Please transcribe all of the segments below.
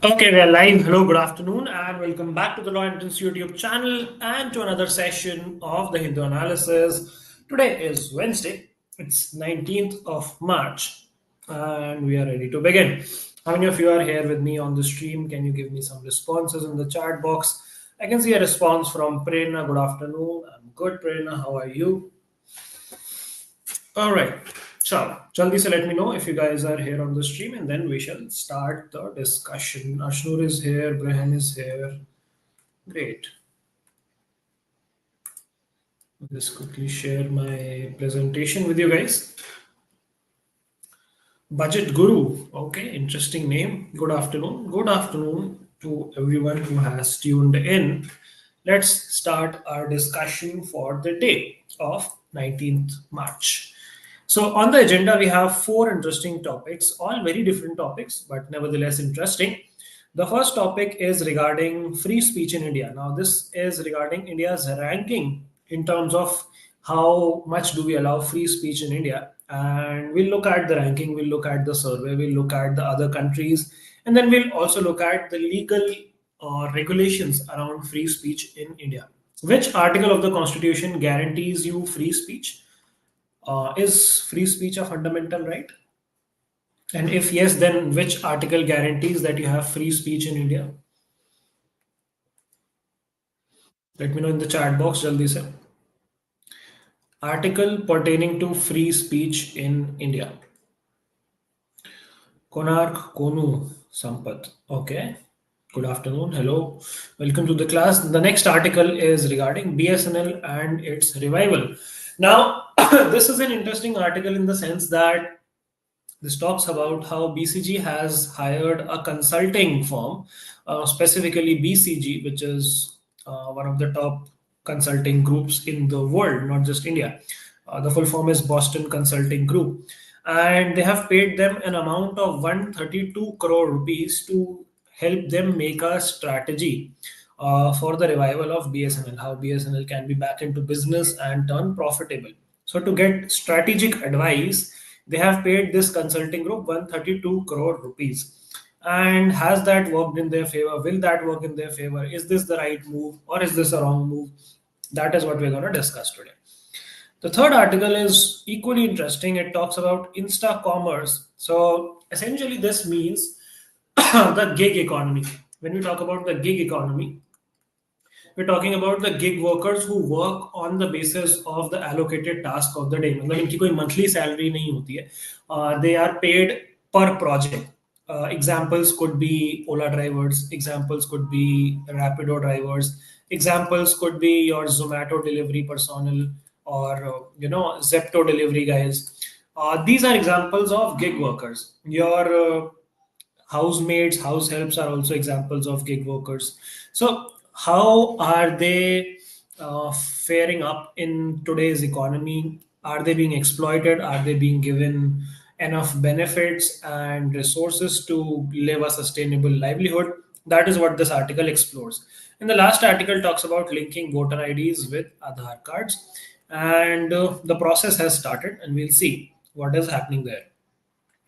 Okay, we are live. Hello, good afternoon, and welcome back to the Law Entrance YouTube channel and to another session of the Hindu analysis. Today is Wednesday, it's 19th of March, and we are ready to begin. How many of you are here with me on the stream? Can you give me some responses in the chat box? I can see a response from Prerna. Good afternoon. I'm good, Prerna. How are you? All right. So, jaldi se let me know if you guys are here on the stream and then we shall start the discussion. Ashnur is here, Brahan is here. Great. I'll just quickly share my presentation with you guys. Budget Guru. Okay, interesting name. Good afternoon. Good afternoon to everyone who has tuned in. Let's start our discussion for the day of 19th March. So, on the agenda, we have four interesting topics, all very different topics, but nevertheless interesting. The first topic is regarding free speech in India. Now, this is regarding India's ranking in terms of how much do we allow free speech in India. And we'll look at the ranking, we'll look at the survey, we'll look at the other countries, and then we'll also look at the legal regulations around free speech in India. Which article of the Constitution guarantees you free speech? Is free speech a fundamental right? And if yes, then which article guarantees that you have free speech in India? Let me know in the chat box, jaldi se. Article pertaining to free speech in India. Konark Konu Sampath. Okay. Good afternoon. Hello. Welcome to the class. The next article is regarding BSNL and its revival. Now, this is an interesting article in the sense that this talks about how BCG has hired a consulting firm, specifically BCG, which is one of the top consulting groups in the world, not just India. The full form is Boston Consulting Group. And they have paid them an amount of 132 crore rupees to help them make a strategy for the revival of BSNL, how BSNL can be back into business and turn profitable. So, to get strategic advice, they have paid this consulting group 132 crore rupees. And has that worked in their favor? Will that work in their favor? Is this the right move or is this a wrong move? That is what we're going to discuss today. The third article is equally interesting. It talks about Insta commerce. So essentially, this means the gig economy. When we talk about the gig economy, we're talking about the gig workers who work on the basis of the allocated task of the day. मतलब इनकी कोई monthly salary नहीं होती है. They are paid per project. Examples could be Ola drivers. Examples could be Rapido drivers. Examples could be your Zomato delivery personnel or Zepto delivery guys. These are examples of gig workers. Your housemaids, house helps are also examples of gig workers. So how are they faring up in today's economy? Are they being exploited? Are they being given enough benefits and resources to live a sustainable livelihood? That is what this article explores. And the last article talks about linking voter IDs with Aadhaar cards. And the process has started, and we'll see what is happening there.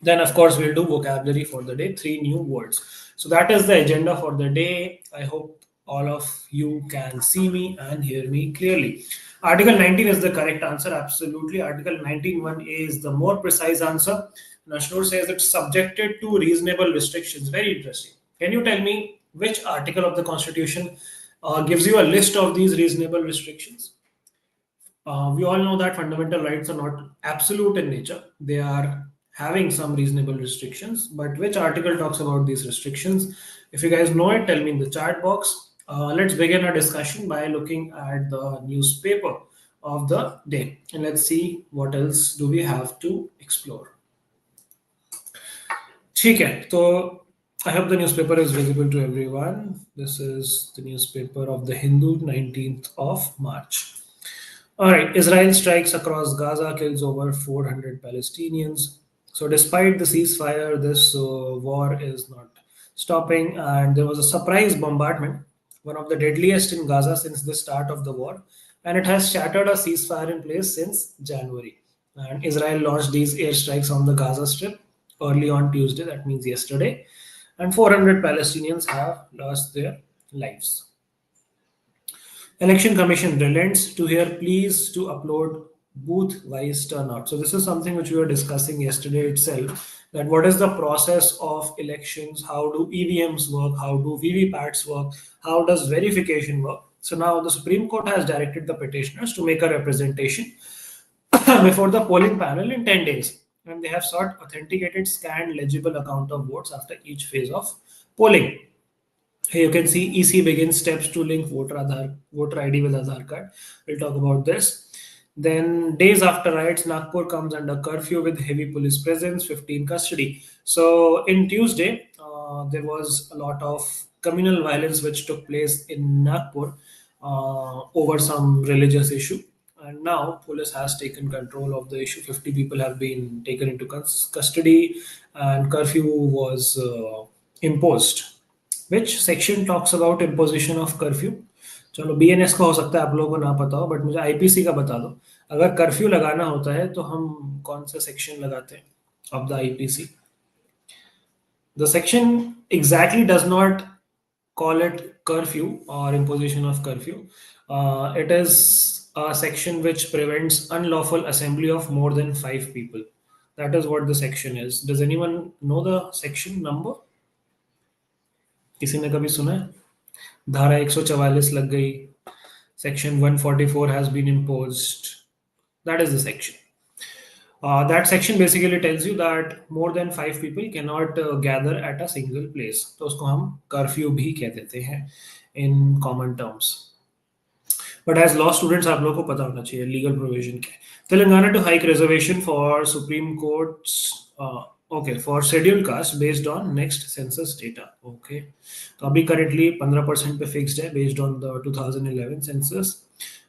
Then, of course, we'll do vocabulary for the day, 3 new words. So that is the agenda for the day. I hope all of you can see me and hear me clearly. Article 19 is the correct answer, absolutely. Article 19(1)(a) is the more precise answer. Nashnur says it's subjected to reasonable restrictions. Very interesting. Can you tell me which article of the Constitution gives you a list of these reasonable restrictions? We all know that fundamental rights are not absolute in nature. They are having some reasonable restrictions, but which article talks about these restrictions? If you guys know it, tell me in the chat box. Let's begin our discussion by looking at the newspaper of the day, and let's see what else do we have to explore. ठीक है, तो I hope the newspaper is visible to everyone. This is the newspaper of the Hindu, 19th of March. All right, Israel strikes across Gaza, kills over 400 Palestinians. So despite the ceasefire, this war is not stopping, and there was a surprise bombardment, one of the deadliest in Gaza since the start of the war, and it has shattered a ceasefire in place since January. And Israel launched these airstrikes on the Gaza Strip early on Tuesday, that means yesterday. and 400 Palestinians have lost their lives. Election Commission relents to hear pleas to upload booth-wise turnout. So this is something which we were discussing yesterday itself. That what is the process of elections? How do EVMs work? How do VVPATs work? How does verification work? So now the Supreme Court has directed the petitioners to make a representation before the polling panel in 10 days. And they have sought authenticated, scanned, legible account of votes after each phase of polling. Here you can see EC begins steps to link voter ID with Aadhaar card. We'll talk about this. Then days after riots, Nagpur comes under curfew with heavy police presence, 15 custody. So in Tuesday, there was a lot of communal violence which took place in Nagpur over some religious issue. And now police has taken control of the issue. 50 people have been taken into custody and curfew was imposed. Which section talks about imposition of curfew? चलो BNS का हो सकता है आप लोगों को ना पता हो बट मुझे आईपीसी का बता दो अगर कर्फ्यू लगाना होता है तो हम कौन सा सेक्शन लगाते हैं of the IPC the section exactly does not call it curfew or imposition of curfew. It is a section which prevents unlawful assembly of more than 5 people. That is what the section is. Does anyone know the section number? किसी ने कभी सुना है धारा 144 लग गई section 144 has been imposed. That is the section. That section basically tells you that more than 5 people cannot gather at a single place. तो उसको हम कर्फ्यू भी कह देते हैं in common terms. But as law students आप लोगों को पता होना चाहिए legal provision क्या है. Telangana to hike reservation for Supreme Court's okay for scheduled caste based on next census data. Okay. तो अभी currently 15% पे fixed है based on the 2011 census.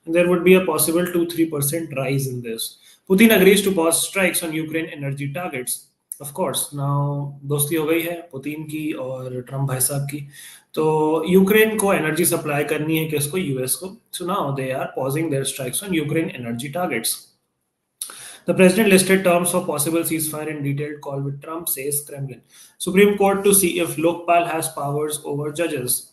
And there would be a possible 2-3% rise in this. Putin agrees to pause strikes on Ukraine energy targets. Of course, now दोस्ती हो गई है Putin की और ट्रम्प भाई साहब की तो यूक्रेन को एनर्जी सप्लाई करनी है किसको यूएस को so now they are pausing their strikes on Ukraine energy targets. The president listed terms for possible ceasefire in detailed call with Trump, says Kremlin. Supreme Court to see if Lokpal has powers over judges.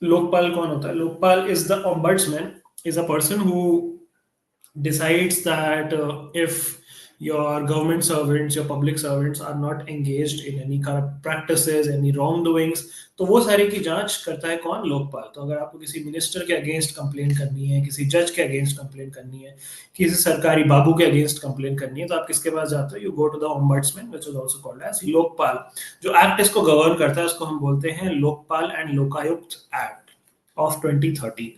Lokpal कौन होता है? Lokpal is the ombudsman, is a person who decides that if your government servants, your public servants are not engaged in any corrupt practices, any wrongdoings, तो वो सारी की जांच करता है कौन? लोकपाल. तो अगर आपको किसी मिनिस्टर के अगेंस्ट कंप्लेन करनी है, किसी जज के अगेंस्ट कंप्लेन करनी है, किसी सरकारी बाबू के अगेंस्ट कंप्लेन करनी है, तो आप किसके पास जाते हो? You go to the ombudsman, which is also called as Lokpal. जो एक्ट इसको गवर्न करता है उसको हम बोलते हैं Lokpal and Lokayukta act of 2030.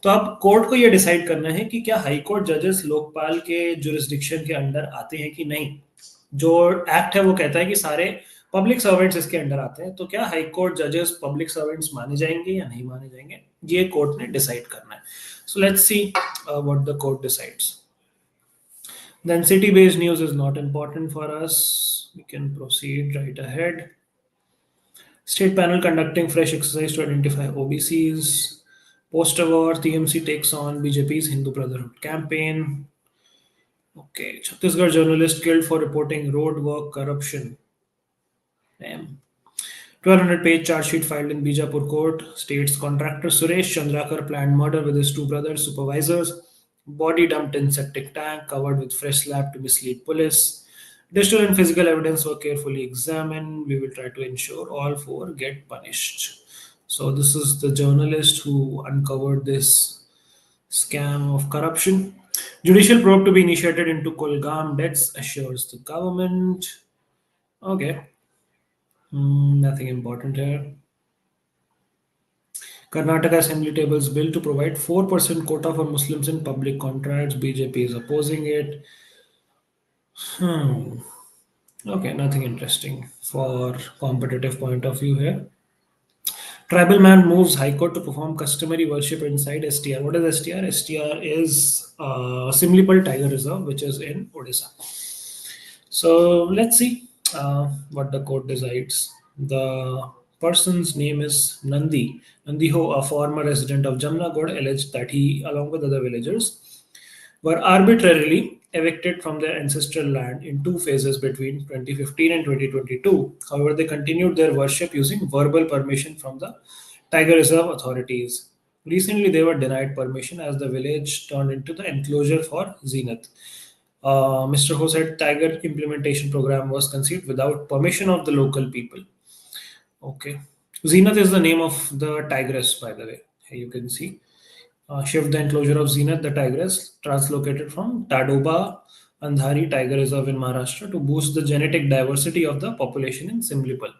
तो अब कोर्ट को ये डिसाइड करना है कि क्या हाई कोर्ट जजेस लोकपाल के जुरिस्डिक्शन के अंडर आते हैं कि नहीं. जो एक्ट है वो कहता है कि सारे पब्लिक सर्वेंट्स इसके अंडर आते हैं, तो क्या हाई कोर्ट जजेस पब्लिक सर्वेंट्स माने जाएंगे या नहीं माने जाएंगे, ये कोर्ट ने डिसाइड करना है. So let's see what the court decides. Then city based news is not important for us. We can proceed right ahead. State panel conducting fresh exercise to identify OBCs. Poster war, TMC takes on BJP's Hindu Brotherhood campaign. Okay, Chhattisgarh journalist killed for reporting road work corruption. Damn. 1200-page charge sheet filed in Bijapur court. State's contractor Suresh Chandrakar planned murder with his two brothers, supervisors. Body dumped in septic tank, covered with fresh slab to mislead police. Digital and physical evidence were carefully examined. We will try to ensure all four get punished. So this is the journalist who uncovered this scam of corruption. Judicial probe to be initiated into Kulgam deaths, assures the government. Okay. Nothing important here. Karnataka Assembly tables bill to provide 4% quota for Muslims in public contracts. BJP is opposing it. Okay, nothing interesting for competitive point of view here. Tribal man moves High Court to perform customary worship inside STR. What is STR? STR is Simlipal Tiger Reserve, which is in Odisha. So let's see what the court decides. The person's name is Nandi. Nandiho, a former resident of Jamnagod, alleged that he, along with other villagers, were arbitrarily evicted from their ancestral land in two phases between 2015 and 2022. However, they continued their worship using verbal permission from the Tiger Reserve authorities. Recently, they were denied permission as the village turned into the enclosure for Zenith. Mr. Ho said Tiger implementation program was conceived without permission of the local people. Okay. Zenith is the name of the tigress, by the way. Here you can see. Shift the enclosure of Zenith, the tigress, translocated from Tadoba Andhari Tiger Reserve in Maharashtra to boost the genetic diversity of the population in Simlipal.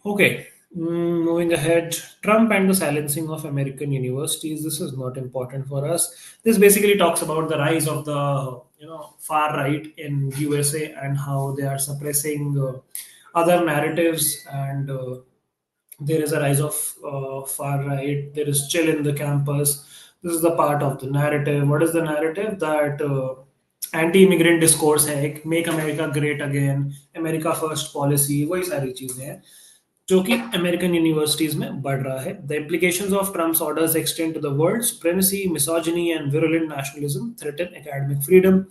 Okay, moving ahead, Trump and the silencing of American universities. This is not important for us. This basically talks about the rise of the far right in USA and how they are suppressing other narratives and there is a rise of far right. There is chill in the campus. This is the part of the narrative. What is the narrative? That anti-immigrant discourse है एक make America great again, America first policy, वही सारी चीजें हैं जो कि American universities में बढ़ रहा है. The implications of Trump's orders extend to the word supremacy, misogyny, and virulent nationalism threaten academic freedom,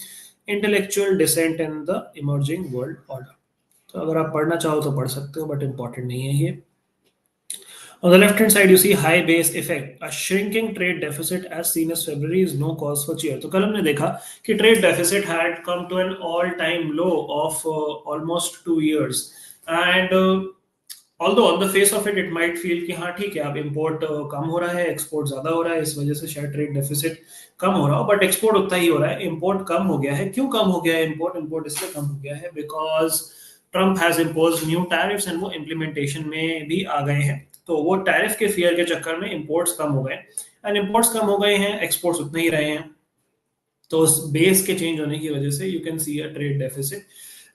intellectual dissent, and the emerging world order. तो अगर आप पढ़ना चाहो तो पढ़ सकते हो, बट इम्पोर्टेंट नहीं है ये. On the left-hand side, you see high base effect. A shrinking trade deficit as seen as February is no cause for cheer. तो कल हमने देखा कि trade deficit had come to an all-time low of almost 2 years. And although on the face of it, it might feel कि हाँ ठीक है, अब import कम हो रहा है, export ज़्यादा हो रहा है, इस वजह से शायद trade deficit कम हो रहा हो, but export उतना ही हो रहा है, import कम हो गया है. क्यों कम हो गया है import? Import इसलिए कम हो गया है because Trump has imposed new tariffs and वो implementation में भी आ गए हैं. तो वो टैरिफ के फियर के चक्कर में इंपोर्ट्स कम हो गए एंड इंपोर्ट्स कम हो गए हैं, एक्सपोर्ट्स उतने ही रहे हैं. तो उस बेस के चेंज होने की वजह से you can see a trade deficit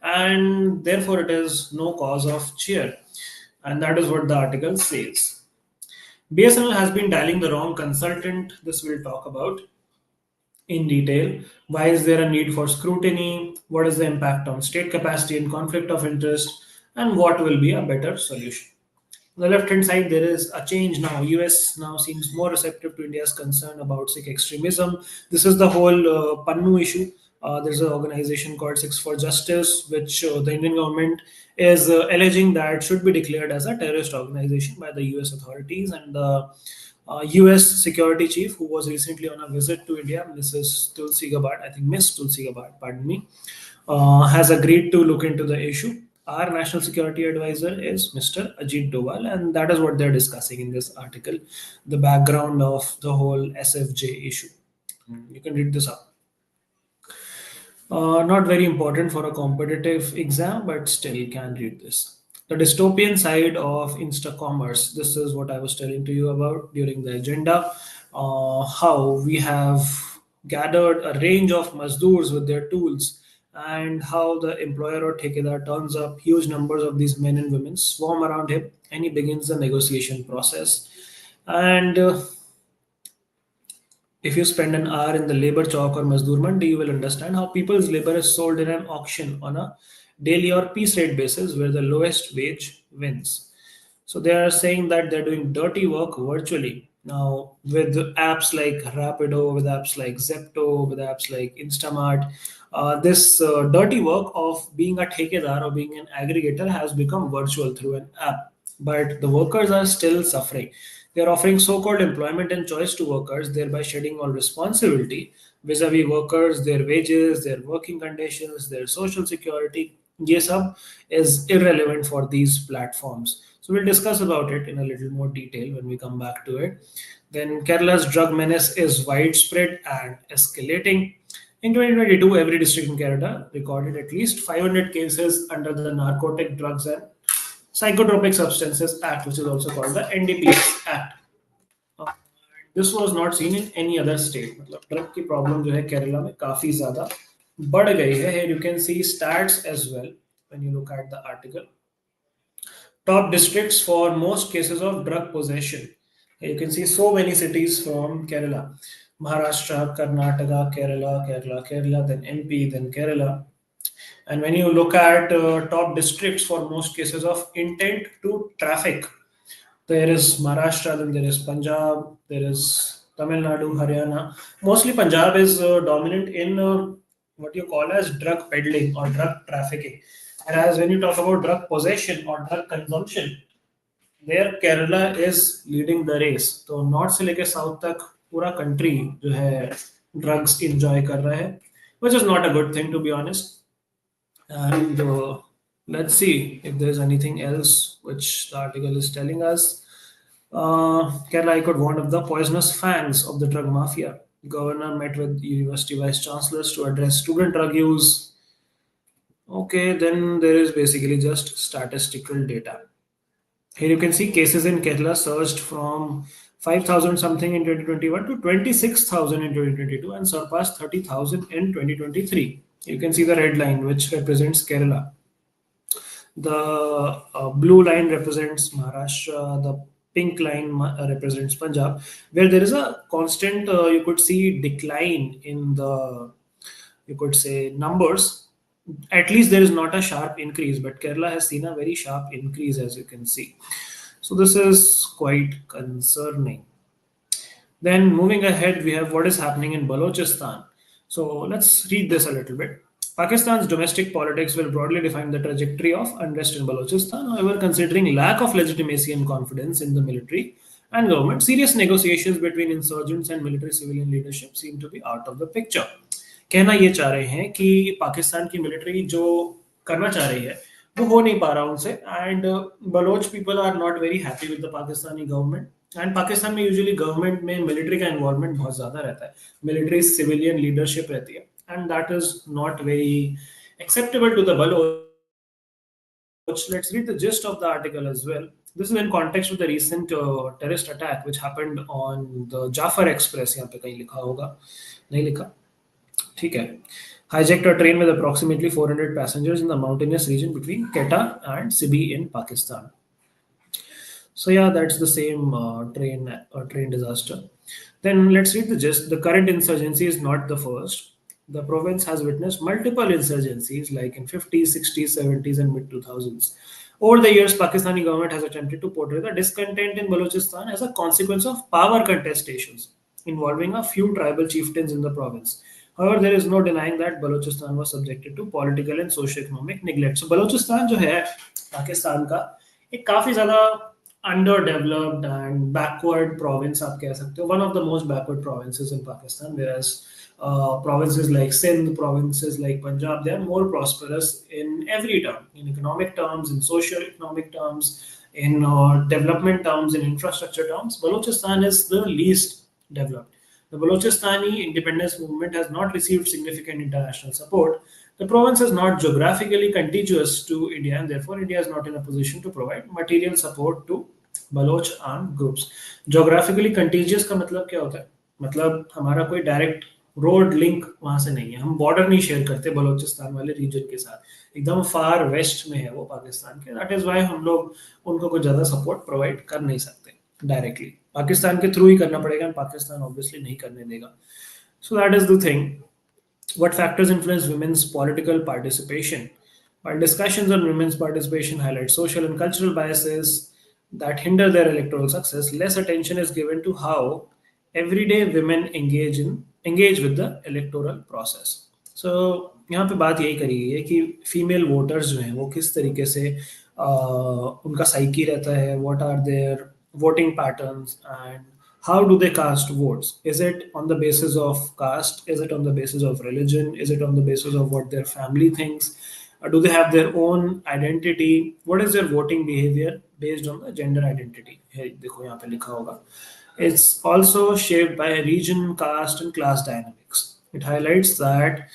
and therefore it is no cause of cheer and that is what the article says. BSNL has been dialing the wrong consultant. This we'll talk about in detail. Why is there a need for scrutiny? What is the impact on state capacity and conflict of interest? And what will be a better solution? On the left-hand side, there is a change now. US now seems more receptive to India's concern about Sikh extremism. This is the whole Pannu issue. There's an organization called Sikhs for Justice, which the Indian government is alleging that should be declared as a terrorist organization by the US authorities. And the US security chief, who was recently on a visit to India, Mrs. Tulsi Gabbard, I think Miss Tulsi Gabbard, pardon me, has agreed to look into the issue. Our national security advisor is Mr. Ajit Doval, and that is what they're discussing in this article, the background of the whole SFJ issue. You can read this up. Not very important for a competitive exam, but still you can read this. The dystopian side of Insta commerce. This is what I was telling to you about during the agenda. How we have gathered a range of mazdoors with their tools, and how the employer or ठेकेदार turns up, huge numbers of these men and women swarm around him, and he begins the negotiation process. And if you spend an hour in the labor chalk or Mazdoor Mandi, you will understand how people's labor is sold in an auction on a daily or piece rate basis where the lowest wage wins. So they are saying that they're doing dirty work virtually. Now, with apps like Rapido, with apps like Zepto, with apps like Instamart, this dirty work of being a thekedar or being an aggregator has become virtual through an app. But the workers are still suffering. They are offering so-called employment and choice to workers, thereby shedding all responsibility vis-a-vis workers, their wages, their working conditions, their social security. ये सब is irrelevant for these platforms. So we'll discuss about it in a little more detail when we come back to it. Then Kerala's drug menace is widespread and escalating. In 2022, every district in Kerala recorded at least 500 cases under the Narcotic Drugs and Psychotropic Substances Act, which is also called the NDPS Act. This was not seen in any other state. मतलब drug की problem जो है केरला में काफी ज्यादा बढ़ गई है. Here you can see stats as well when you look at the article. Top districts for most cases of drug possession. Here you can see so many cities from Kerala: Maharashtra, Karnataka, Kerala, then MP, then Kerala. And when you look at top districts for most cases of intent to traffic, there is Maharashtra, then there is Punjab, there is Tamil Nadu, Haryana. Mostly Punjab is dominant in what you call as drug peddling or drug trafficking. Whereas when you talk about drug possession or drug consumption, there Kerala is leading the race. तो north से लेके south तक पूरा country जो है drugs enjoy कर रहा है, which is not a good thing to be honest. And let's see if there's anything else which the article is telling us. Kerala High Court warned of the poisonous fangs of the drug mafia. Governor met with university vice chancellors to address student drug use. Okay, then there is basically just statistical data. Here you can see cases in Kerala surged from 5,000 something in 2021 to 26,000 in 2022 and surpassed 30,000 in 2023. You can see the red line which represents Kerala. The blue line represents Maharashtra, the pink line represents Punjab, where there is a constant, you could see, decline in the, you could say, numbers. At least there is not a sharp increase, but Kerala has seen a very sharp increase, as you can see. So this is quite concerning. Then moving ahead, we have what is happening in Balochistan. So let's read this a little bit. Pakistan's domestic politics will broadly define the trajectory of unrest in Balochistan. However, considering lack of legitimacy and confidence in the military and government, serious negotiations between insurgents and military civilian leadership seem to be out of the picture. कहना ये चाह रहे हैं कि पाकिस्तान की military जो करना चाह रही है वो हो नहीं पा रहा उनसे, and Baloch people are not very happy with the Pakistani government. And Pakistan में यूजुअली गवर्नमेंट में मिलिट्री का इन्वॉल्वमेंट बहुत ज्यादा रहता है, मिलिट्री सिविलियन लीडरशिप रहती है, and that is not very acceptable to the Baloch. Let's read the gist of the article as well. This is in context with the recent terrorist attack which happened on the Jafar Express. यहाँ पे कहीं लिखा होगा, नहीं लिखा, ठीक है. Hijacked a train with approximately 400 passengers in the mountainous region between Quetta and Sibi in Pakistan. So yeah, that's the same train disaster. Then let's read the gist. The current insurgency is not the first. The province has witnessed multiple insurgencies like in 50s, 60s, 70s and mid 2000s. Over the years, Pakistani government has attempted to portray the discontent in Balochistan as a consequence of power contestations involving a few tribal chieftains in the province. However, there is no denying that Balochistan was subjected to political and socio-economic neglect. So Balochistan जो है पाकिस्तान का एक काफी ज़्यादा underdeveloped and backward province आप कह सकते हो, one of the most backward provinces in Pakistan, whereas provinces like Sindh, provinces like Punjab, they are more prosperous in every term, in economic terms, in socio-economic terms, in development terms, in infrastructure terms. Balochistan is the least developed. The Balochistan independence movement has not received significant international support. The province is not geographically contiguous to India, and therefore India is not in a position to provide material support to Baloch armed groups. Geographically contiguous का मतलब क्या होता है? मतलब हमारा कोई direct road link वहां से नहीं है, हम बॉर्डर नहीं शेयर करते बलोचिस्तान वाले रीजन के साथ, एकदम फार वेस्ट में है वो पाकिस्तान के. दैट इज वाई हम लोग उनको कुछ ज्यादा सपोर्ट प्रोवाइड कर नहीं सकते डायरेक्टली, पाकिस्तान के थ्रू ही करना पड़ेगा, पाकिस्तान ऑब्वियसली नहीं करने देगा. सो that is the thing. What factors influence women's political participation? While discussions on women's participation highlight social and cultural biases that hinder their electoral success, less attention is given to how everyday women engage with the electoral process. So यहाँ पे बात यही करी गई है कि female voters जो हैं वो किस तरीके से उनका साइकी रहता है, what are their voting patterns and how do they cast votes? Is it on the basis of caste? Is it on the basis of religion? Is it on the basis of what their family thinks? Do they have their own identity? What is their voting behavior based on the gender identity? देखो यहाँ पे लिखा होगा. It's also shaped by region, caste, and class dynamics. It highlights that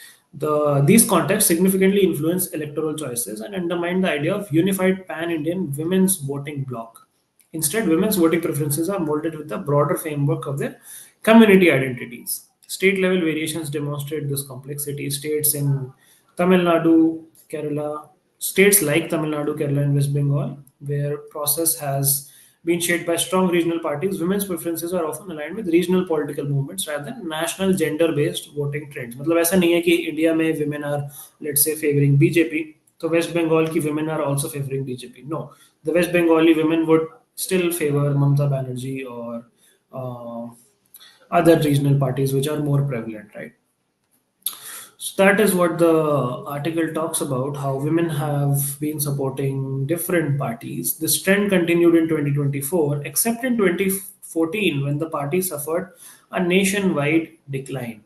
these contexts significantly influence electoral choices and undermine the idea of unified pan-Indian women's voting bloc. Instead, women's voting preferences are molded with the broader framework of their community identities. State level variations demonstrate this complexity. States in Tamil Nadu, Kerala, states like Tamil Nadu, Kerala, and West Bengal, where process has been shaped by strong regional parties, women's preferences are often aligned with regional political movements rather than national gender-based voting trends. मतलब ऐसा नहीं है कि India में women are, let's say, favoring BJP, तो waste Bengal की women are also favoring BJP. No, the West Bengali women would still favor Mamata Banerjee or other regional parties which are more prevalent, right? So That is what the article talks about, how women have been supporting different parties. This trend continued in 2024, except in 2014 when the party suffered a nationwide decline.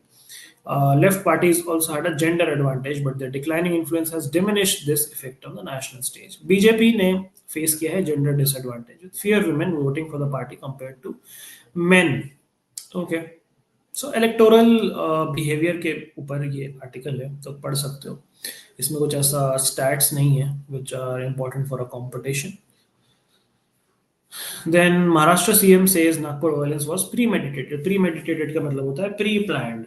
Left parties also had a gender advantage, but their declining influence has diminished this effect on the national stage. BJP ने face किया है gender disadvantage with fewer women voting for the party compared to men. Okay. So electoral behaviour के ऊपर ये article है, तो पढ़ सकते हो। इसमें कुछ ऐसा स्टैट्स नहीं है which are important for a competition. Then Maharashtra CM says Nagpur violence was premeditated का मतलब होता है preplanned,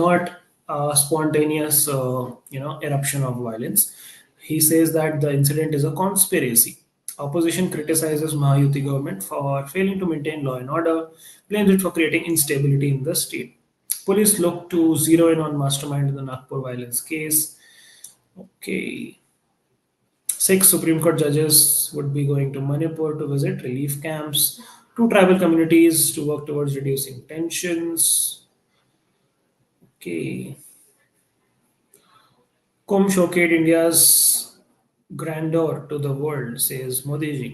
not a spontaneous eruption of violence. He says that the incident is a conspiracy. Opposition criticizes Mahayuti government for failing to maintain law and order, blames it for creating instability in the state. Police look to zero in on mastermind in the Nagpur violence case. Okay. 6 Supreme Court judges would be going to Manipur to visit relief camps, to tribal communities to work towards reducing tensions. Okay. Kumbh showcased India's grandeur to the world, says Modi ji,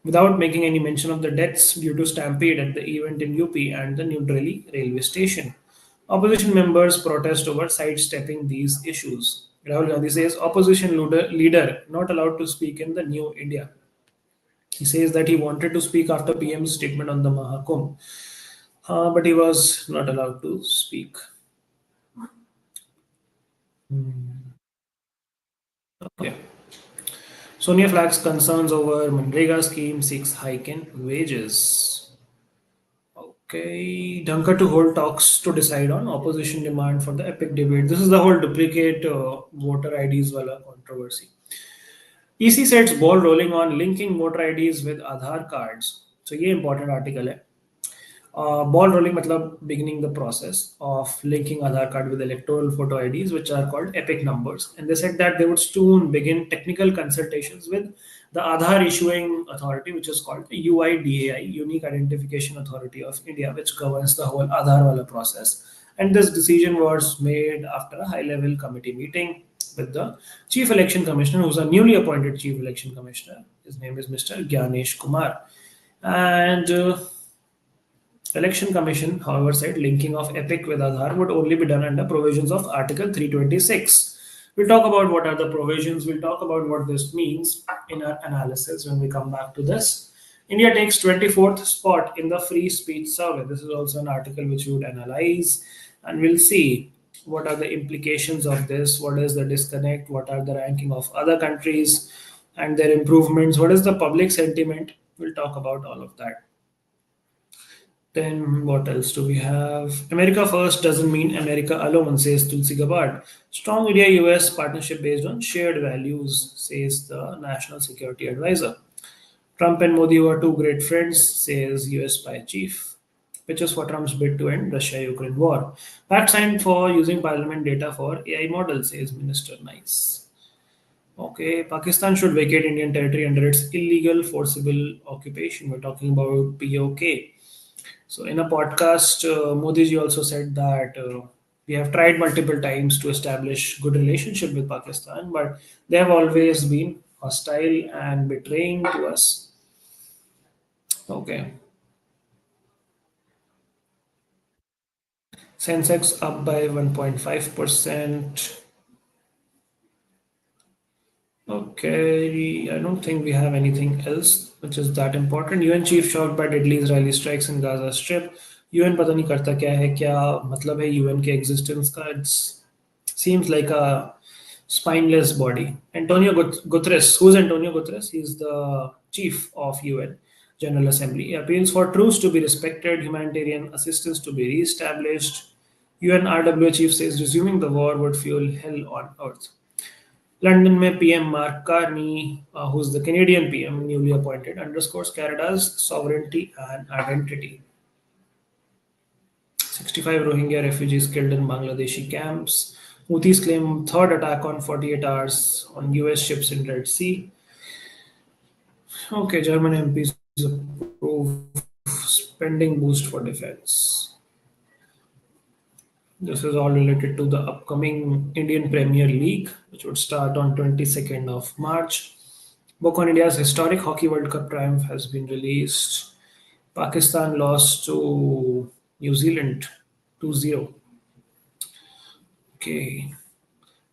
without making any mention of the deaths due to stampede at the event in UP and the New Delhi railway station. Opposition members protest over sidestepping these issues. Rahul Gandhi says opposition leader not allowed to speak in the New India. He says that he wanted to speak after PM's statement on the Mahakumbh, but he was not allowed to speak. Okay. Sonia flags concerns over Manrega scheme, seeks hike in wages. Okay, Dunker to hold talks to decide on opposition demand for the epic debate. This is the whole duplicate voter IDs wala controversy. EC sets ball rolling on linking voter IDs with Aadhaar cards. So ये important article है. Ball rolling matlab beginning the process of linking Aadhaar card with electoral photo IDs, which are called epic numbers. And they said that they would soon begin technical consultations with the Aadhaar issuing authority, which is called the UIDAI, Unique Identification Authority of India, which governs the whole Aadhaar wala process. And this decision was made after a high-level committee meeting with the Chief Election Commissioner, who's a newly appointed Chief Election Commissioner. His name is Mr. Gyanesh Kumar. And Election Commission, however, said linking of EPIC with Aadhaar would only be done under provisions of Article 326. We'll talk about what are the provisions. We'll talk about what this means in our analysis when we come back to this. India takes 24th spot in the free speech survey. This is also an article which we would analyze, and we'll see what are the implications of this, what is the disconnect, what are the ranking of other countries and their improvements, what is the public sentiment. We'll talk about all of that. Then what else do we have? America first doesn't mean America alone, says Tulsi Gabbard. Strong India-US partnership based on shared values, says the National Security Advisor. Trump and Modi were two great friends, says US spy chief. Pitches for Trump's bid to end Russia-Ukraine war. Pact signed for using parliament data for AI models, says Minister Nice. Okay, Pakistan should vacate Indian territory under its illegal forcible occupation. We're talking about POK. So in a podcast, Modi ji also said that we have tried multiple times to establish good relationship with Pakistan, but they have always been hostile and betraying to us. Okay. Sensex up by 1.5%. Okay, I don't think we have anything else which is that important. UN chief shocked by deadly Israeli strikes in Gaza Strip. UN पता नहीं करता क्या है, क्या मतलब है UN के existence का. It seems like a spineless body. Antonio Guterres, who's Antonio Guterres? He's the chief of UN General Assembly. He appeals for truce to be respected, humanitarian assistance to be re-established. UN RWA chief says resuming the war would fuel hell on earth. London में PM Mark Carney, who's the Canadian PM newly appointed, underscores Canada's sovereignty and identity. 65 Rohingya refugees killed in Bangladeshi camps. Houthis claim third attack on 48 hours on US ships in Red Sea. Okay, German MPs approve spending boost for defense. This is all related to the upcoming Indian Premier League, which would start on 22nd of March. Book on India's historic Hockey World Cup triumph has been released. Pakistan lost to New Zealand 2-0. Okay.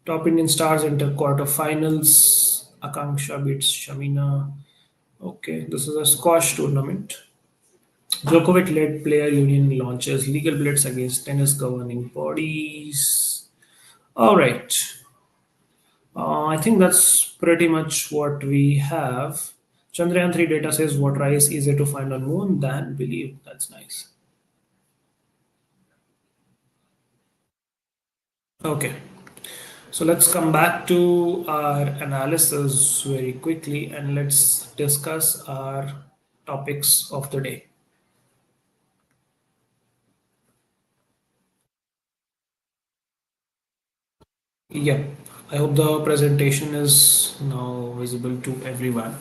Top Indian stars enter quarterfinals. Akanksha beats Shamina. Okay, this is a squash tournament. Djokovic-led player union launches legal blitz against tennis governing bodies. All right. I think that's pretty much what we have. Chandrayaan 3 data says water ice easier to find on moon than believe. That's nice. Okay. So let's come back to our analysis very quickly and let's discuss our topics of the day. Yeah, I hope the presentation is now visible to everyone.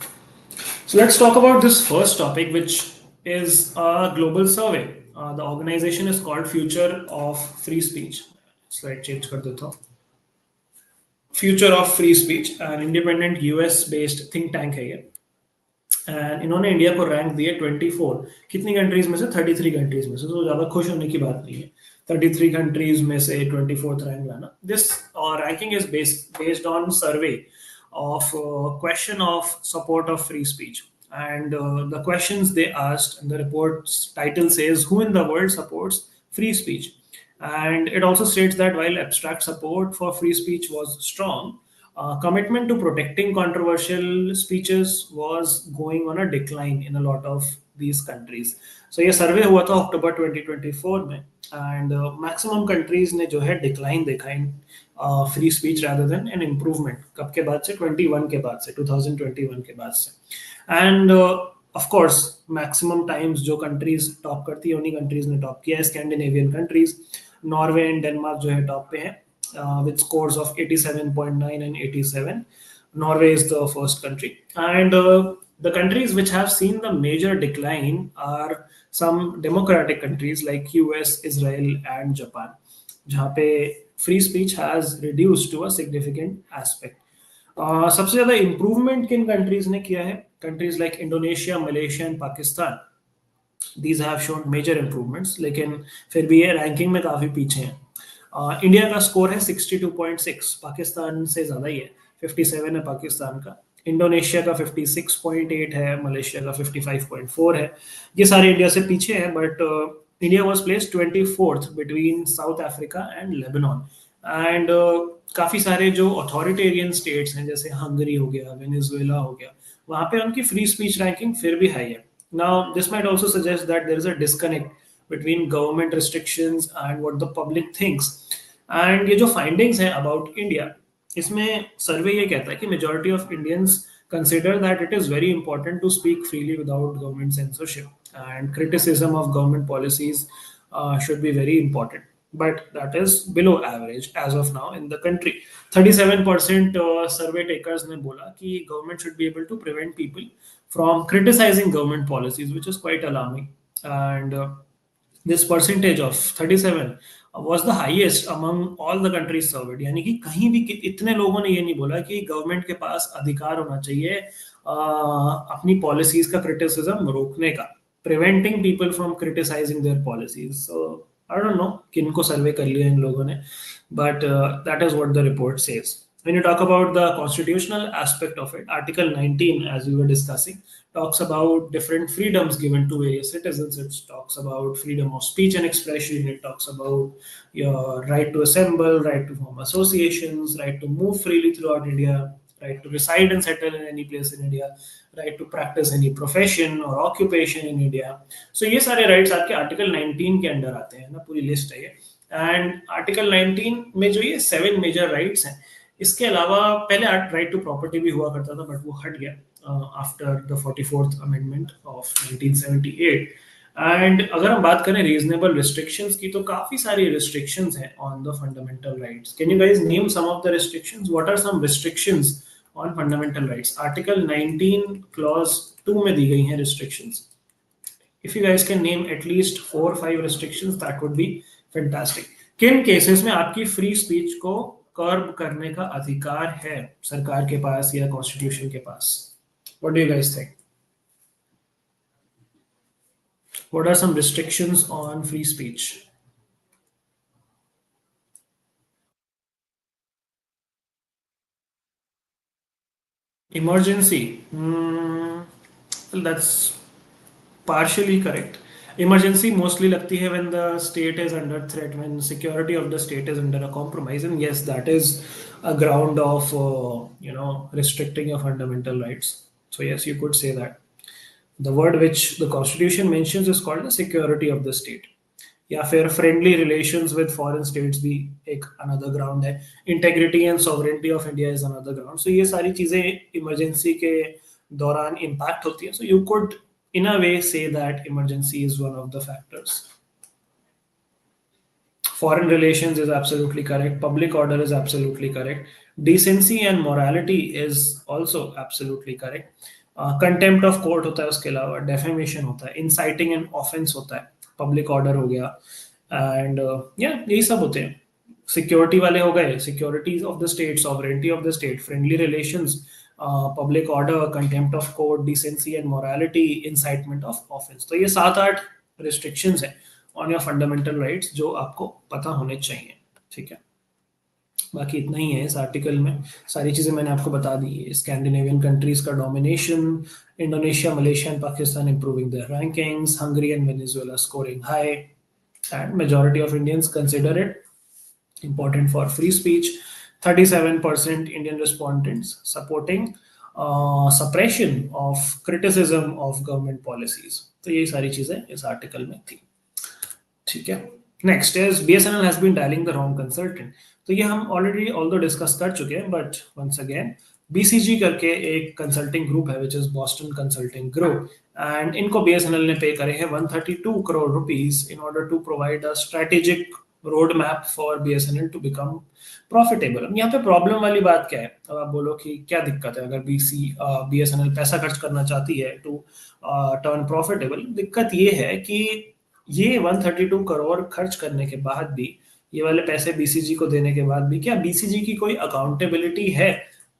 So let's talk about this first topic, which is a global survey. The organization is called Future of Free Speech. Slide change कर देता हूँ. Future of Free Speech, an independent US based think tank है ये. And इन्होंने India को rank दिए 24. कितनी countries में से? 33 कंट्रीज में से. तो ज़्यादा खुश होने की बात नहीं है. 33 कंट्रीज में से 24th रैंक लाना. This ranking is based on survey of question of support of free speech, and the questions they asked and the report's title says who in the world supports free speech, and it also states that while abstract support for free speech was strong, commitment to protecting controversial speeches was going on a decline in a lot of these countries. So ये सर्वे हुआ था अक्टूबर 2024 में, and maximum countries ने जो है decline देखा इन free speech rather than an improvement. कब के बाद से? 21 के बाद से, 2021 के बाद से. And of course maximum times जो countries top करती है उन्हीं countries ने top किया है. Scandinavian countries, Norway and Denmark जो है top पे हैं with scores of 87.9 and 87. Norway is the first country. And the countries which have seen the major decline are some democratic countries like US, Israel, and Japan, जहाँ पे free speech has reduced to a significant aspect. सबसे ज़्यादा improvement किन countries ने किया है? Countries like Indonesia, Malaysia, and Pakistan. These have shown major improvements, लेकिन फिर भी ये रैंकिंग में काफ़ी पीछे हैं. इंडिया का स्कोर है 62.6, पाकिस्तान से ज़्यादा ही है. 57 है पाकिस्तान का. इंडोनेशिया का 56.8 है, मलेशिया का 55.4 है. ये सारे इंडिया से पीछे हैं, but India was place 24th between south Africa and Lebanon. And काफ़ी सारे जो अथॉरिटेरियन स्टेट्स हैं जैसे हंगरी हो गया, वेनेजुएला हो गया, वहाँ पे उनकी फ्री स्पीच रैंकिंग फिर भी हाई है. Now, this might also suggest that there is a disconnect between government restrictions and what the public thinks. And ये जो findings हैं about India, इसमें सर्वे ये कहता है कि majority of Indians consider that it is very important to speak freely without government censorship, and criticism of government policies should be very important. But that is below average as of now in the country. 37% survey takers ने बोला कि government should be able to prevent people from criticizing government policies, which is quite alarming. And this percentage of 37 was the highest among all the countries surveyed. यानी कि कहीं भी इतने लोगों ने ये नहीं बोला कि गवर्नमेंट के पास अधिकार होना चाहिए अपनी पॉलिसीज का क्रिटिसिज्म रोकने का, preventing people from criticizing their policies. So I don't know किनको सर्वे कर लिया इन लोगों ने, but that is what the report says. When you talk about the constitutional aspect of it, Article 19, as we were discussing, talks about different freedoms given to various citizens. It talks about freedom of speech and expression. It talks about your right to assemble, right to form associations, right to move freely throughout India, right to reside and settle in any place in India, right to practice any profession or occupation in India. So ये सारे rights आपके Article 19 के under आते हैं ना, पूरी list है ये. And Article 19 में जो ये 7 major rights हैं, इसके अलावा पहले राइट टू प्रॉपर्टी भी हुआ करता था, बट वो हट गया after the 44th amendment of 1978. And अगर हम बात करें रीजनेबल रिस्ट्रिक्शंस की, तो काफी सारी रिस्ट्रिक्शंस हैं on the fundamental rights. Can you guys name some of the restrictions? What are some restrictions on fundamental rights? Article 19 clause 2 में दी गई हैं restrictions. If you guys can name at least 4 or 5 restrictions, that would be fantastic. किन cases में आपकी free speech को कर्ब करने का अधिकार है सरकार के पास या कॉन्स्टिट्यूशन के पास? What do you guys think? What are some restrictions on free speech? Emergency. Well, that's partially correct. Emergency mostly लगती है when the state is under threat, when security of the state is under a compromise, and yes, that is a ground of restricting your fundamental rights. So yes, you could say that. The word which the constitution mentions is called the security of the state. या फिर friendly relations with foreign states भी एक another ground है. Integrity and sovereignty of India is another ground. So ये सारी चीजें emergency के दौरान इम्पैक्ट होती है. So you could in a way say that emergency is one of the factors. Foreign relations is absolutely correct. Public order is absolutely correct. Decency and morality is also absolutely correct. Contempt of court होता है, उसके अलावा defamation होता है, inciting and offense होता है, public order हो गया, and यही सब होते हैं. सिक्योरिटी वाले हो गए, securities of the state, sovereignty of the state, friendly relations, public order, contempt of court, decency and morality, incitement of offence. तो ये 7-8 रिस्ट्रिक्शंस है ऑन योर फंडामेंटल राइट्स जो आपको पता होने चाहिए. ठीक है, बाकी इतना ही है इस आर्टिकल में. सारी चीजें मैंने आपको बता दी है. स्कैंडिनेवियन कंट्रीज का domination, Indonesia, Malaysia and Pakistan improving there rankings, Hungary and Venezuela scoring high, and majority of Indians consider it important for free speech. 37% Indian respondents supporting suppression of criticism of government policies. तो ये सारी चीजें इस article में थी. ठीक है, next is BSNL has been dialling the wrong consultant. तो ये हम ऑलरेडी ऑल्दो डिस्कस कर चुके हैं, बट वंस अगेन BCG करके एक कंसल्टिंग ग्रुप है which is Boston consulting group, and इनको BSNL ने पे करे हैं 132 crore rupees in order to provide a strategic road map for BSNL to become profitable. अब यहाँ पे प्रॉब्लम वाली बात क्या है? अब आप बोलो कि क्या दिक्कत है अगर BSNL पैसा खर्च करना चाहती है टू टर्न प्रॉफिटेबल. दिक्कत ये है कि ये 132 करोड़ खर्च करने के बाद भी, ये वाले पैसे BCG को देने के बाद भी, क्या BCG की कोई अकाउंटेबिलिटी है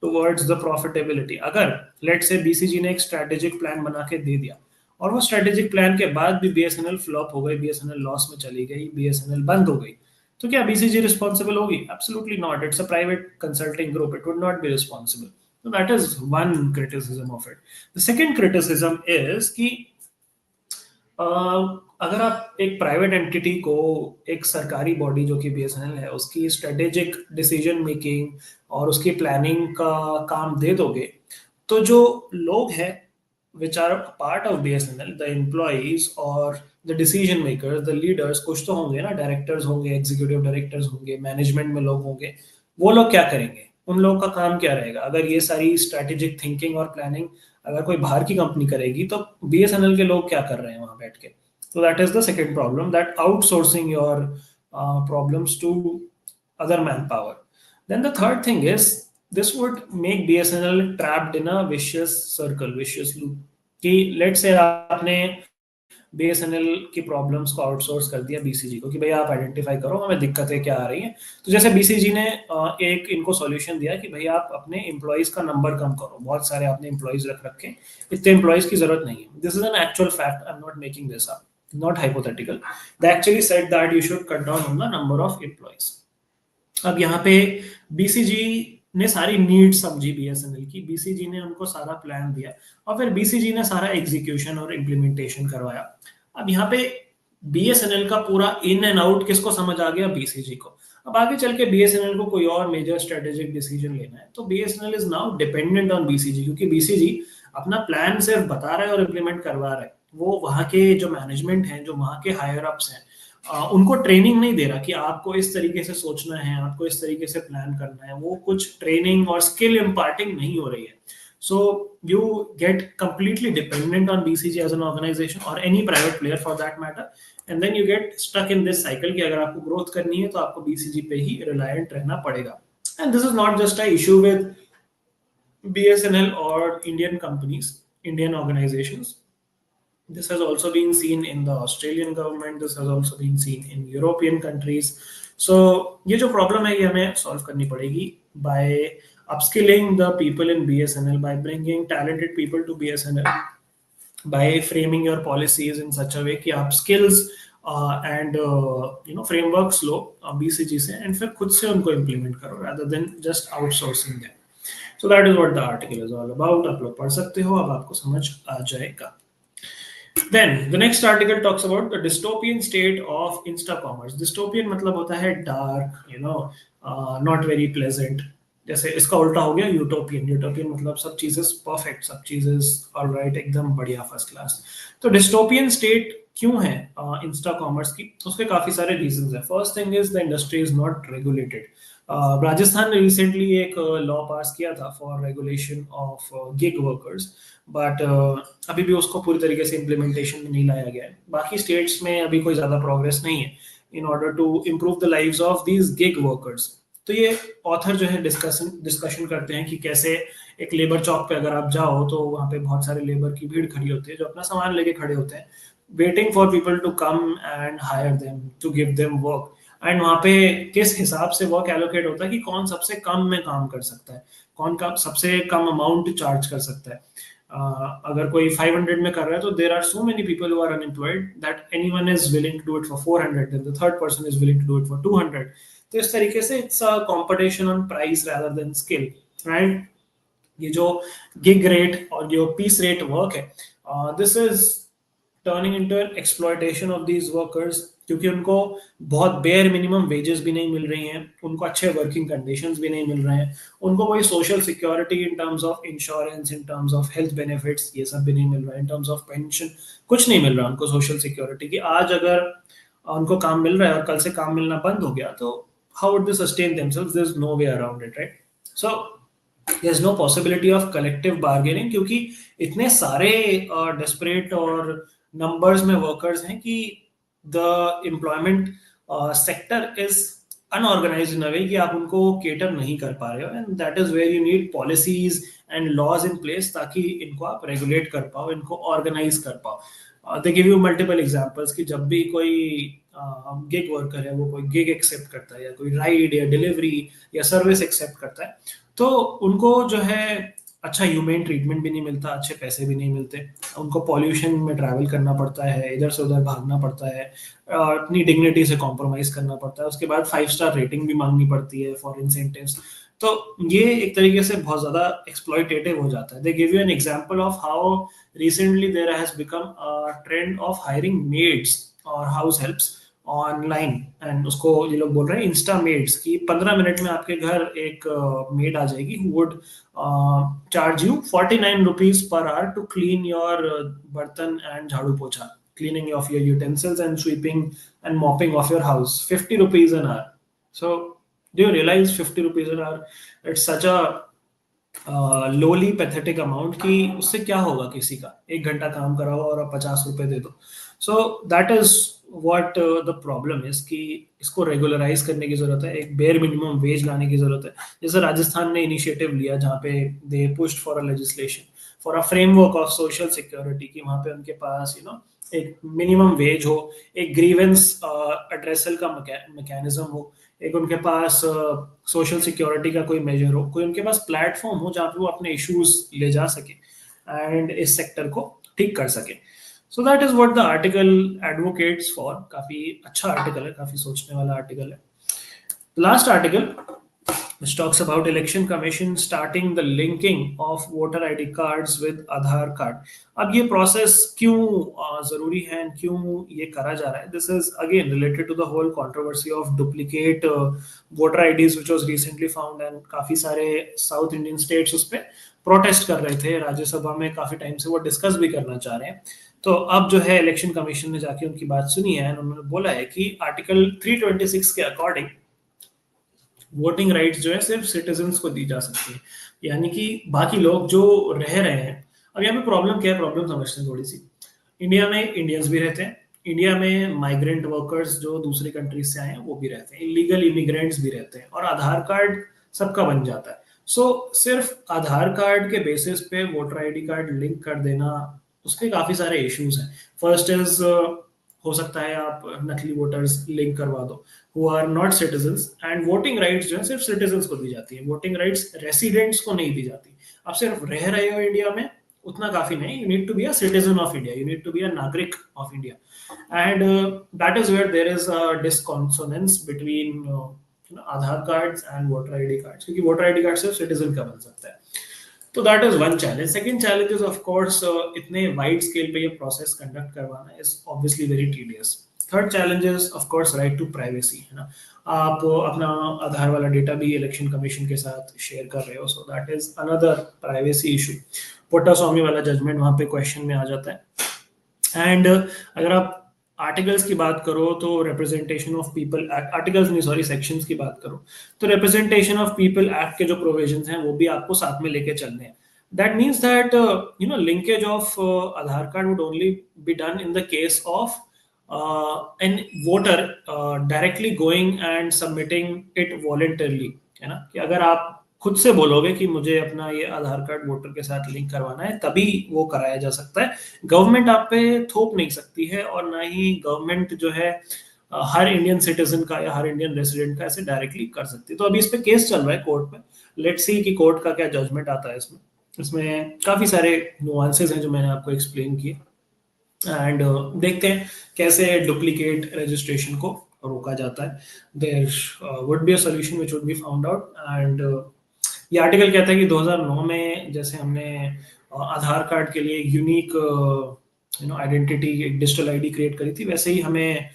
टुवर्ड्स द प्रॉफिटेबिलिटी? अगर लेट्स से BCG ने एक स्ट्रेटेजिक प्लान बना के दे दिया और वो स्ट्रेटेजिक प्लान के बाद भी BSNL फ्लॉप हो गई, BSNL लॉस में चली गई, BSNL बंद हो गई, तो क्या BCG रिस्पॉन्सिबल होगी? Absolutely not. It's a private consulting group, it would not be responsible. So that is one criticism of it. The second criticism is कि अगर आप एक प्राइवेट एंटिटी को एक सरकारी बॉडी जो कि BSNL है उसकी स्ट्रेटेजिक डिसीजन मेकिंग और उसकी प्लानिंग का काम दे दोगे, तो जो लोग हैं which are a part of BSNL, the employees or the decision makers, the leaders, कुछ तो होंगे ना, डायरेक्टर्स होंगे, एग्जीक्यूटिव डायरेक्टर्स होंगे, मैनेजमेंट में लोग होंगे, वो लोग क्या करेंगे? उन लोगों का काम क्या रहेगा? अगर ये सारी स्ट्रेटेजिक थिंकिंग और प्लानिंग अगर कोई बाहर की कंपनी करेगी, तो BSNL के लोग क्या कर रहे हैं वहां बैठ के? So that is the second problem, that outsourcing your problems to other manpower. Then the third thing is this would make BSNL trapped in a vicious circle, vicious loop. कि let's say आपने BSNL की problems को outsource कर दिया BCG को कि भाई आप आइडेंटिफाई करो हमें दिक्कतें क्या आ रही हैं. तो जैसे BCG ने एक इनको सॉल्यूशन दिया कि भाई आप अपने एम्प्लॉइज का नंबर कम करो, बहुत सारे आपने एम्प्लॉइज रख रखे, इतने एम्प्लॉइज की जरूरत नहीं है. This is an actual fact, I am not making this up, not hypothetical. They actually said that you should cut down on the number of employees. अब यहाँ पे BCG ने सारी नीड समझी BSNL की, BCG ने उनको सारा प्लान दिया और फिर BCG ने सारा एग्जीक्यूशन और इम्प्लीमेंटेशन करवाया. अब यहाँ पे BSNL का पूरा इन एंड आउट किसको समझ आ गया? BCG को. अब आगे चल के BSNL को कोई और मेजर स्ट्रेटेजिक डिसीजन लेना है तो BSNL is now dependent on BCG, क्योंकि BCG अपना प्लान सिर्फ बता रहा है और इम्प्लीमेंट करवा रहा है. वो वहाँ के जो मैनेजमेंट हैं, जो वहाँ के हायर अप्स हैं, उनको ट्रेनिंग नहीं दे रहा कि आपको इस तरीके से सोचना है, आपको इस तरीके से प्लान करना है. वो कुछ ट्रेनिंग और स्किल इम्पार्टिंग नहीं हो रही है. So you get completely dependent on BCG as an organisation और any private player for that matter, and then you get stuck in this cycle कि अगर आपको ग्रोथ करनी है तो आपको BCG पे ही रिलायंट रहना पड़ेगा. And this is not just a issue with BSNL और Indian companies, Indian organisations. This has also been seen in the Australian government. This has also been seen in European countries. सो ये जो problem है ये हमें solve करनी पड़ेगी by upskilling the people in BSNL, by bringing talented people to BSNL, by framing your policies in such a way कि आप skills and frameworks low BCG से and फिर खुद से उनको implement करो rather than just outsourcing them. So that is what the article is all about. आप लोग पढ़ सकते हो, अब आपको समझ आ जाएगा. Then the next article talks about the dystopian state of Insta commerce. Dystopian मतलब होता है dark, not very pleasant. जैसे इसका उल्टा हो गया यूटोपियन. यूटोपियन मतलब सब चीजें परफेक्ट, सब चीजें ऑलराइट, एकदम बढ़िया, फर्स्ट क्लास. तो डिस्टोपियन स्टेट क्यों है इंस्टा कॉमर्स की? उसके काफी सारे रीजंस हैं. First thing is the industry is not regulated. Rajasthan ने रिसेंटली एक लॉ पास किया था for regulation of gig workers, but अभी भी उसको पूरी तरीके से इम्प्लीमेंटेशन में नहीं लाया गया है. बाकी स्टेट्स में अभी कोई ज्यादा प्रोग्रेस नहीं है in order to improve the lives of these gig workers. तो ये ऑथर जो है डिस्कशन करते हैं कि कैसे एक लेबर चौक पे अगर आप जाओ तो वहाँ पे बहुत सारे लेबर की भीड़ खड़ी होती है जो अपना सामान लेके खड़े होते हैं, waiting for people to come and hire them to give them work. And वहाँ पे किस हिसाब से वर्क एलोकेट होता है कि कौन सबसे कम में काम कर सकता है, कौन का सबसे कम अमाउंट चार्ज कर सकता है. अगर कोई 500 में कर रहा है तो there are so many people who are unemployed that anyone is willing to do it for 400, then the third person is willing to do it for 200. तो इस तरीके से it's a competition on price rather than skill, right? ये जो gig rate और जो piece rate work है, this is turning into an exploitation of these workers, क्योंकि उनको बहुत बेयर मिनिमम वेजेस भी नहीं मिल रही हैं, उनको अच्छे वर्किंग कंडीशंस भी नहीं मिल रहे हैं, उनको कोई social security in terms of insurance, in terms of health benefits, ये सब भी नहीं मिल रहा है, इन टर्म्स ऑफ पेंशन कुछ नहीं मिल रहा उनको सोशल सिक्योरिटी की. आज अगर उनको काम मिल रहा है और कल से काम मिलना बंद हो गया तो how would they sustain themselves? There's no way around it, right? So there's no possibility of collective bargaining क्योंकि इतने सारे desperate और numbers में workers हैं कि the employment sector is unorganized in a way कि आप उनको cater नहीं कर पा रहे हो, and that is where you need policies and laws in place ताकि इनको आप regulate कर पाओ, इनको organize कर पाओ. They give you multiple examples कि जब भी कोई गिग वर्कर है वो कोई गिग एक्सेप्ट करता है या कोई राइड या डिलीवरी या सर्विस एक्सेप्ट करता है तो उनको जो है अच्छा ह्यूमन ट्रीटमेंट भी नहीं मिलता, अच्छे पैसे भी नहीं मिलते, उनको पॉल्यूशन में ट्रैवल करना पड़ता है, इधर से उधर भागना पड़ता है, अपनी डिग्निटी से कॉम्प्रोमाइज करना पड़ता है, उसके बाद 5 स्टार रेटिंग भी मांगनी पड़ती है फॉर इंसेंटिव्स. तो ये एक तरीके से बहुत ज्यादा एक्सप्लॉयटेटिव हो जाता है. They give you an example of how recently there has become a trend of hiring maids और हाउस हेल्प्स ऑनलाइन, एंड उसको ये लोग बोल रहे हैं इंस्टा मेड्स की 15 मिनट में आपके घर एक मेड आ जाएगी who would charge you 49 rupees per hour to clean your bartan and jhadu pocha, cleaning of your utensils and sweeping and mopping of your house. 50 rupees an hour. So do you realise 50 rupees an hour, it's such a lowly pathetic amount कि उससे क्या होगा किसी का, 1 घंटा काम करा हो और आप 50 रुपए दे दो. सो that is what the problem is कि इसको रेगुलराइज करने की जरूरत है, एक बेयर मिनिमम वेज लाने की जरूरत है. जैसे राजस्थान ने इनिशिएटिव लिया जहाँ पे they pushed for a legislation for a framework of social security कि वहाँ पे उनके पास एक मिनिमम वेज हो, एक ग्रीवेंस एड्रेसल का मैकेनिज्म हो, एक उनके पास सोशल सिक्योरिटी का कोई मेजर हो, कोई उनके पास प्लेटफॉर्म हो जहाँ पे वो अपने इश्यूज ले जा सके एंड इस सेक्टर को ठीक कर सके. सो that is what the article advocates for. काफी अच्छा आर्टिकल है, काफी सोचने वाला आर्टिकल है. Last article which talks about election commission starting the linking of voter ID cards with Aadhaar card. अब ये process क्यों जरूरी है and क्यों ये करा जा रहा है? This is again related to the whole controversy of duplicate voter IDs which was recently found, and काफी सारे South Indian states उस पे protest कर रहे थे. राज्यसभा में काफी टाइम से वो डिस्कस भी करना चाह रहे हैं. तो अब जो है इलेक्शन कमीशन ने जाके उनकी बात सुनी है, उन्होंने बोला है कि आर्टिकल 326 के अकॉर्डिंग वोटिंग राइट्स जो है सिर्फ सिटीजन्स को दी जा सकती है, यानी कि बाकी लोग जो रह रहे हैं. अब यहाँ पे प्रॉब्लम क्या है, प्रॉब्लम समझते हैं थोड़ी सी. इंडिया में इंडियंस भी रहते हैं, इंडिया में माइग्रेंट वर्कर्स जो दूसरी कंट्रीज से आए हैं वो भी रहते हैं, इलीगल इमिग्रेंट्स भी रहते हैं, और आधार कार्ड सबका बन जाता है. सो सिर्फ आधार कार्ड के बेसिस पे वोटर आईडी कार्ड लिंक कर देना, उसके काफी सारे इश्यूज हैं. फर्स्ट इज हो सकता है आप नकली वोटर्स लिंक करवा दो who are not citizens, and voting rights जो है सिर्फ सिटीजन्स को दी जाती है, वोटिंग राइट्स रेसिडेंट्स को नहीं दी जाती। आप सिर्फ रह रहे हो इंडिया में उतना काफी नहीं, you need to be a citizen of India, you need to be a नागरिक of India, and that is where there is a dissonance between Aadhaar cards and voter ID cards, क्योंकि वोटर आईडी कार्ड सिर्फ citizen का बन सकता है। तो that is one challenge. Second challenge is of course इतने wide scale पे ये प्रोसेस कंडक्ट करवाना is obviously very tedious. Third challenge is of course right to privacy, है ना, आप अपना आधार वाला डेटा भी इलेक्शन कमीशन के साथ शेयर कर रहे हो, so that is another privacy issue. Puttaswamy वाला जजमेंट वहां पे क्वेश्चन में आ जाता है। एंड अगर आप आर्टिकल्स की बात करो तो representation of people act, articles नहीं सॉरी सेक्शंस की बात करो तो रिप्रेजेंटेशन ऑफ पीपल एक्ट के जो प्रोविजंस हैं वो भी आपको साथ में लेके चलने हैं। That means that linkage of Aadhaar card would only be done in the case of an voter directly going and submitting it voluntarily, है ना, कि अगर आप खुद से बोलोगे कि मुझे अपना ये आधार कार्ड वोटर के साथ लिंक करवाना है तभी वो कराया जा सकता है। गवर्नमेंट आप पे थोप नहीं सकती है, और ना ही गवर्नमेंट जो है हर इंडियन सिटीजन का या हर इंडियन रेसिडेंट का ऐसे डायरेक्टली कर सकती है। तो अभी इस पे केस चल रहा है कोर्ट में, लेट्स सी कि कोर्ट का क्या जजमेंट आता है इसमें। इसमें काफी सारे नुआंसेस हैं जो मैंने आपको एक्सप्लेन किए, एंड देखते हैं कैसे डुप्लीकेट रजिस्ट्रेशन को रोका जाता है। There would be a solution which would be found out, and ये आर्टिकल कहता है कि 2009 में जैसे हमने आधार कार्ड के लिए यूनिक आइडेंटिटी एक डिजिटल आईडी क्रिएट करी थी, वैसे ही हमें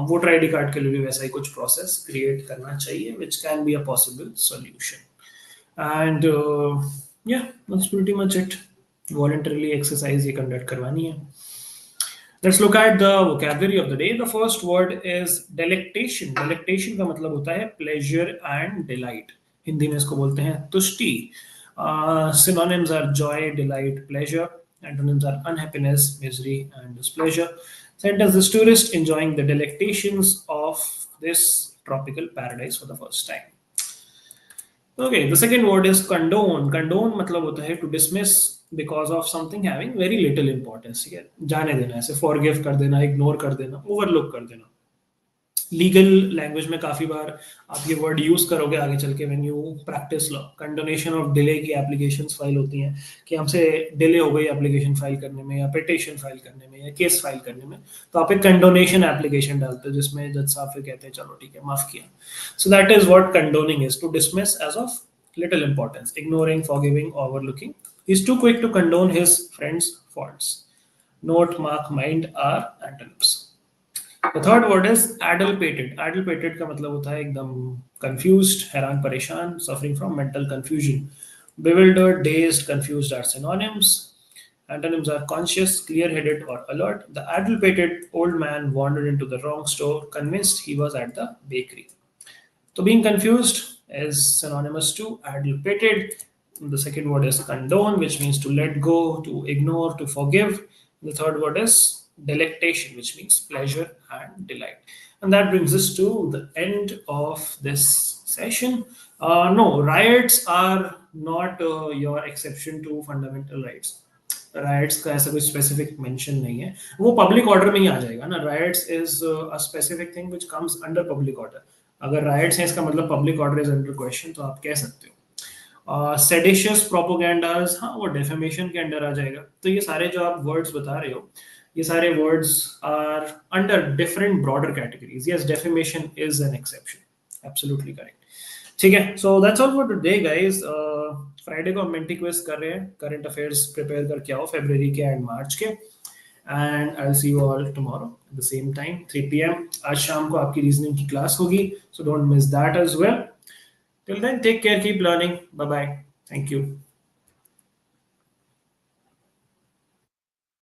वोटर आईडी कार्ड के लिए भी वैसा ही कुछ प्रोसेस क्रिएट करना चाहिए, which can be a possible solution. And या that's pretty much it. Voluntarily exercise ये कंडक्ट करवानी है। Let's look at the vocabulary of the day. The first word is delectation. Delectation का मतलब होता है pleasure and delight. हिंदी में इसको बोलते हैं तुष्टि। Synonyms are joy, delight, pleasure. Antonyms are unhappiness, misery, and displeasure. Sentence: this tourist enjoying the delectations of this tropical paradise for the first time. Okay, the second word is condone. Condone मतलब होता है to dismiss because of something having very little importance, ठीक है, जाने देना, ऐसे forgive कर देना, ignore कर देना, overlook कर देना। लीगल लैंग्वेज में काफी बार आप ये वर्ड यूज करोगे आगे चल के, when you practice law. Condonation of delay की एप्लीकेशंस फाइल होती हैं कि हमसे डिले हो गई एप्लीकेशन फाइल करने में या पिटिशन फाइल करने में या केस फाइल करने में, तो आप एक कंडोनेशन एप्लीकेशन डालते हो जिसमें जज साहब फिर कहते हैं चलो ठीक है माफ किया। So that is what condoning is, to dismiss as of little importance, ignoring, forgiving, overlooking. He is too quick to condone his friends faults. Note, mark, mind are antonyms. The third word is adulterated. Adulterated का मतलब होता है एकदम confused, हैरान, परेशान, suffering from mental confusion. Bewildered, dazed, confused are synonyms. Antonyms are conscious, clear-headed, or alert. The adulterated old man wandered into the wrong store, convinced he was at the bakery. So being confused is synonymous to adulterated. The second word is condone, which means to let go, to ignore, to forgive. The third word is delectation, which means pleasure and delight. And that brings us to the end of this session. No, riots are not your exception to fundamental rights. Riots का ऐसा कोई specific mention नहीं है, वो public order में ही आ जाएगा ना। Riots is a specific thing which comes under public order. अगर riots है इसका मतलब public order is under question, तो आप कह सकते हो। सेडिशियस प्रोपोगेंडास, हाँ वो डेफेमेशन के अंडर आ जाएगा। तो ये सारे जो आप वर्ड्स बता रहे हो, ये सारे words are under different broader categories. Yes, defamation is an exception, absolutely correct. ठीक है, so that's all for today guys. Friday को हम मेंटी क्विज कर रहे हैं, करंट अफेयर्स प्रिपेयर करके आओ फरवरी के एंड मार्च के, and I will see you all tomorrow at the same time 3 PM। आज शाम को आपकी रीजनिंग की क्लास होगी, so don't miss that as well. Till then, take care, keep learning. Bye bye. Thank you.